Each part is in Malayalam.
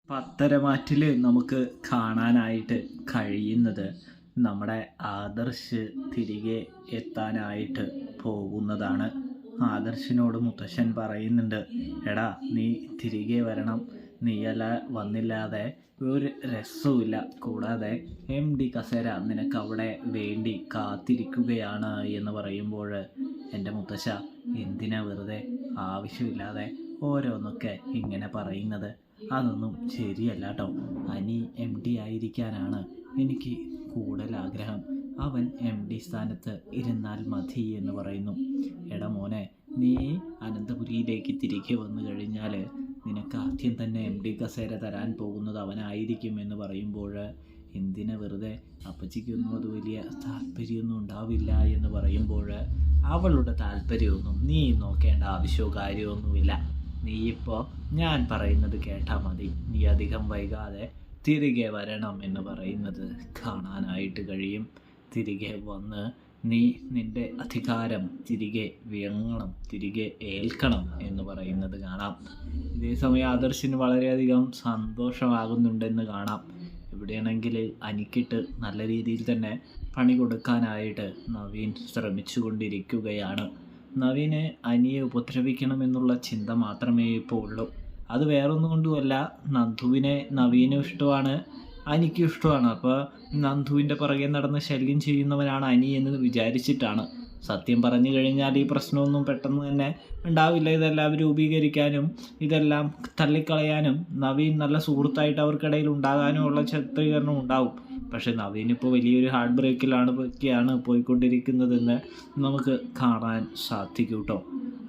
പത്തരമാറ്റിൽ നമുക്ക് കാണാനായിട്ട് കഴിയുന്നത് നമ്മുടെ ആദർശ് തിരികെ എത്താനായിട്ട് പോകുന്നതാണ്. ആദർശിനോട് മുത്തശ്ശൻ പറയുന്നുണ്ട്, എടാ നീ തിരികെ വരണം, നീയല്ല വന്നില്ലാതെ ഒരു രസവുമില്ല, കൂടാതെ MD കസേര നിനക്കവിടെ വേണ്ടി കാത്തിരിക്കുകയാണ് എന്ന് പറയുമ്പോൾ, എൻ്റെ മുത്തശ്ശ എന്തിനാ വെറുതെ ആവശ്യമില്ലാതെ ഓരോന്നൊക്കെ ഇങ്ങനെ പറയുന്നത്? അതൊന്നും ശരിയല്ല കേട്ടോ. അനി MD ആയിരിക്കാനാണ് എനിക്ക് കൂടുതൽ ആഗ്രഹം. അവൻ MD സ്ഥാനത്ത് ഇരുന്നാൽ മതി എന്ന് പറയുന്നു. എടാ മോനെ, നീ അനന്തപുരിയിലേക്ക് തിരികെ വന്നു കഴിഞ്ഞാൽ നിനക്ക് ആദ്യം തന്നെ MD കസേര തരാൻ പോകുന്നത് അവനായിരിക്കും എന്ന് പറയുമ്പോൾ, എന്തിനാ വെറുതെ, അപ്പച്ചിക്കൊന്നും അത് വലിയ താല്പര്യമൊന്നും ഉണ്ടാവില്ല എന്ന് പറയുമ്പോൾ, അവളുടെ താല്പര്യമൊന്നും നീ നോക്കേണ്ട ആവശ്യമോ കാര്യമൊന്നുമില്ല. നീയിപ്പോൾ ഞാൻ പറയുന്നത് കേട്ടാൽ മതി. നീ അധികം വൈകാതെ തിരികെ വരണം എന്ന് പറയുന്നത് കാണാനായിട്ട് കഴിയും. തിരികെ വന്ന് നീ നിൻ്റെ അധികാരം തിരികെ വിളങ്ങണം, തിരികെ ഏൽക്കണം എന്ന് പറയുന്നത് കാണാം. ഇതേ സമയം ആദർശിന് വളരെയധികം സന്തോഷമാകുന്നുണ്ടെന്ന് കാണാം. എവിടെയാണെങ്കിൽ അനിക്കിട്ട് നല്ല രീതിയിൽ തന്നെ പണി കൊടുക്കാനായിട്ട് നവീൻ ശ്രമിച്ചു കൊണ്ടിരിക്കുകയാണ്. നവീനെ അനിയെ ഉപദ്രവിക്കണമെന്നുള്ള ചിന്ത മാത്രമേ ഇപ്പോൾ ഉള്ളൂ. അത് വേറൊന്നും കൊണ്ടുമല്ല, നന്ദുവിനെ നവീനും ഇഷ്ടമാണ്, അനിക്കും ഇഷ്ടമാണ്. അപ്പോൾ നന്ദുവിൻ്റെ പുറകെ നടന്ന് ശല്യം ചെയ്യുന്നവനാണ് അനി എന്ന് വിചാരിച്ചിട്ടാണ്. സത്യം പറഞ്ഞു കഴിഞ്ഞാൽ ഈ പ്രശ്നമൊന്നും പെട്ടെന്ന് തന്നെ ഉണ്ടാവില്ല. ഇതെല്ലാം രൂപീകരിക്കാനും ഇതെല്ലാം തള്ളിക്കളയാനും നവീൻ നല്ല സുഹൃത്തായിട്ട് അവർക്കിടയിൽ ഉണ്ടാകാനുമുള്ള ചിത്രീകരണം ഉണ്ടാവും. പക്ഷെ നവീൻ ഇപ്പോൾ വലിയൊരു ഹാർട്ട് ബ്രേക്കിലാണ് പോയിക്കൊണ്ടിരിക്കുന്നതെന്ന് നമുക്ക് കാണാൻ സാധിക്കും കേട്ടോ.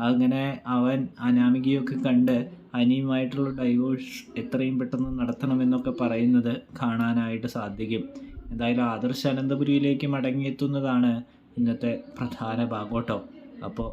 അങ്ങനെ അവൻ അനാമികയൊക്കെ കണ്ട് അനിയുമായിട്ടുള്ള ഡൈവോഴ്സ് എത്രയും പെട്ടെന്ന് നടത്തണമെന്നൊക്കെ പറയുന്നത് കാണാനായിട്ട് സാധിക്കും. എന്തായാലും ആദർശ് അനന്തപുരിയിലേക്ക് മടങ്ങിയെത്തുന്നതാണ് ഇന്നത്തെ പ്രധാന ഭാഗം കേട്ടോ. അപ്പോൾ